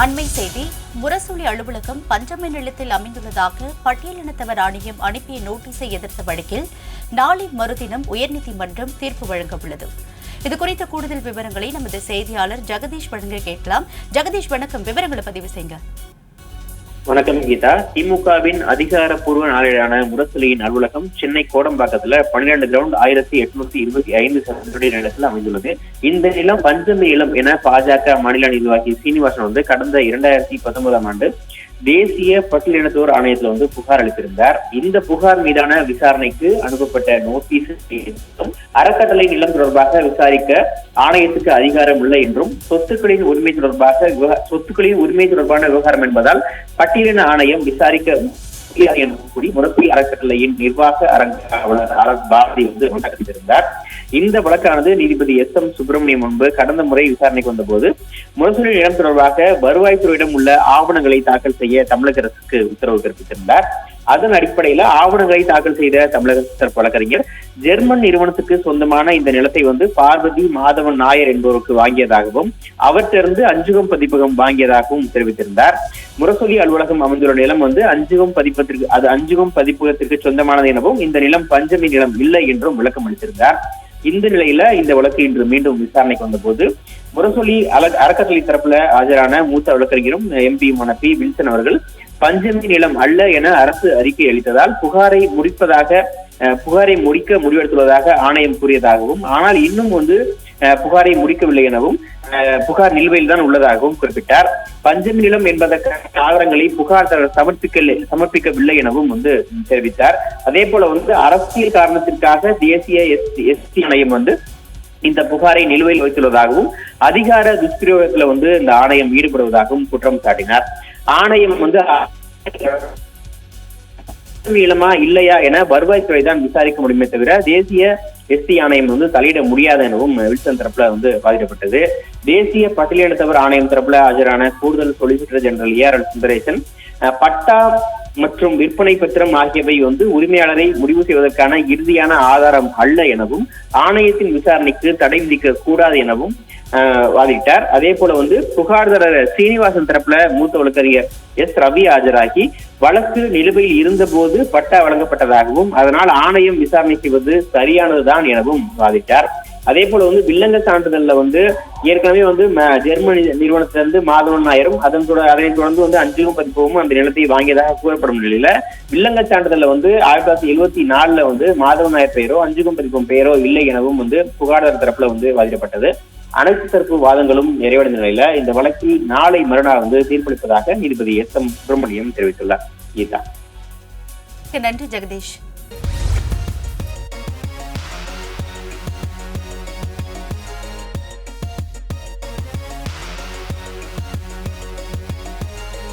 அண்மை செய்தி முரசொலி அலுவலகம் பஞ்சமி நிலத்தில் அமைந்துள்ளதாக பட்டியலினத்தவர் ஆணையம் அனுப்பிய நோட்டீஸை எதிர்த்த வழக்கில் நாளை மறுதினம் உயர்நீதிமன்றம் தீர்ப்பு வழங்கவுள்ளது. இதுகுறித்த கூடுதல் விவரங்களை நமது செய்தியாளர் ஜெகதீஷ் வழங்க கேட்கலாம். ஜெகதீஷ், வணக்கம். விவரங்களை பதிவு செய்யுங்க. வணக்கம் கீதா. திமுகவின் அதிகாரப்பூர்வ நாளிலான முரசொலியின் அலுவலகம் சென்னை கோடம்பாக்கத்துல 12 கிரவுண்ட் 1825 சதுரடி நிலத்தில் அமைந்துள்ளது. இந்த நிலம் பஞ்சமி நிலம் என பாஜக மாநில நிர்வாகி சீனிவாசன் கடந்த 2019ஆம் ஆண்டு தேசிய பட்டியலினத்தோர் ஆணையத்துல புகார் அளித்திருந்தார். இந்த புகார் மீதான விசாரணைக்கு அனுப்பப்பட்ட நோட்டீஸ் அறக்கட்டளை நிலம் தொடர்பாக விசாரிக்க ஆணையத்துக்கு அதிகாரம் இல்லை என்றும் சொத்துக்களின் உரிமை தொடர்பான விவகாரம் என்பதால் பட்டியலின ஆணையம் விசாரிக்க கூறி முரசொலி அறக்கட்டளையின் நிர்வாக அரங்காவலர் பாரதி அறிவித்திருந்தார். இந்த வழக்கானது நீதிபதி S.M. சுப்பிரமணியம் முன்பு கடந்த முறை விசாரணைக்கு வந்தபோது முரசொலி நிலம் தொடர்பாக வருவாய்த்துறையிடம் உள்ள ஆவணங்களை தாக்கல் செய்ய தமிழக அரசுக்கு உத்தரவு பிறப்பித்திருந்தார். அதன் அடிப்படையில ஆவணங்களை தாக்கல் செய்த தமிழக தரப்பு வழக்கறிஞர் ஜெர்மன் நிறுவனத்துக்கு சொந்தமான இந்த நிலத்தை பார்வதி மாதவன் நாயர் என்பவருக்கு வாங்கியதாகவும் அவற்றிலிருந்து அஞ்சுகம் பதிப்பகம் வாங்கியதாகவும் தெரிவித்திருந்தார். முரசொலி அலுவலகம் அமைந்துள்ள நிலம் அஞ்சுகம் பதிப்பகத்திற்கு சொந்தமானது எனவும் இந்த நிலம் பஞ்சமி நிலம் இல்லை என்றும் விளக்கம் அளித்திருந்தார். இந்த நிலையில இந்த வழக்கு இன்று மீண்டும் விசாரணைக்கு வந்தபோது முரசொலி அறக்கட்டளை தரப்புல ஆஜரான மூத்த வழக்கறிஞரும் MP-யுமான P. வில்சன் அவர்கள் பஞ்சமி நிலம் அல்ல என அரசு அறிக்கை அளித்ததால் புகாரை முடிக்க முடிவெடுத்துள்ளதாக ஆணையம் கூறியதாகவும், ஆனால் இன்னும் புகாரை முடிக்கவில்லை எனவும் புகார் நிலுவையில் தான் உள்ளதாகவும் குறிப்பிட்டார். பஞ்சமி நிலம் என்பதற்கான ஆதாரங்களை புகார்தாரர் சமர்ப்பிக்கவில்லை எனவும் தெரிவித்தார். அதே போல அரசியல் காரணத்திற்காக தேசிய ST ஆணையம் இந்த புகாரை நிலுவையில் வைத்துள்ளதாகவும் அதிகார துஷ்பிரயோகத்துல இந்த ஆணையம் ஈடுபடுவதாகவும் குற்றம் சாட்டினார். ஆணையம் நிலமா இல்லையா என வருவாய்த்துறை தான் விசாரிக்க முடியுமே தவிர தேசிய ST ஆணையம் தலையிட முடியாது எனவும் வில்சன் தரப்புல வாதிடப்பட்டது. தேசிய பட்டியலினத்தவர் ஆணையம் தரப்புல ஆஜரான கூடுதல் சொலிசிட்டர் ஜெனரல் ARL சுந்தரேசன் பட்டா மற்றும் விற்பனை பத்திரம் ஆகியவை உரிமையாளரை முடிவு செய்வதற்கான இறுதியான ஆதாரம் அல்ல எனவும் ஆணையத்தின் விசாரணைக்கு தடை விதிக்க கூடாது எனவும் வாதிட்டார். அதே போல புகார்தாரர் சீனிவாசன் தரப்புல மூத்த வழக்கறிஞர் S. ரவி ஆஜராகி வழக்கு நிலுவையில் இருந்த போது பட்டா வழங்கப்பட்டதாகவும் அதனால் ஆணையம் விசாரணை செய்வது சரியானதுதான் எனவும் வாதிட்டார். அதே போல வில்லங்க சான்றிதழ்ல ஏற்கனவே ஜெர்மனி நிறுவனத்திலிருந்து மாதவன் நாயரும் அதனைத் தொடர்ந்து அஞ்சுகம் பதிப்பவும் அந்த நிலத்தை வாங்கியதாக கூறப்படும் நிலையில வில்லங்க சான்றிதழ்ல 1974 மாதவன் நாயர் பெயரோ அஞ்சுகம் பதிப்பம் பெயரோ இல்லை எனவும் புகார்தாரர் தரப்புல வாதிடப்பட்டது. அனைத்து தரப்பு வாதங்களும் நிறைவடைந்த நிலையில இந்த வழக்கில் நாளை மறுநாள் தீர்ப்பளிப்பதாக நீதிபதி S.M. சுப்பிரமணியம் தெரிவித்துள்ளார். கீதா, நன்றி ஜெகதீஷ்.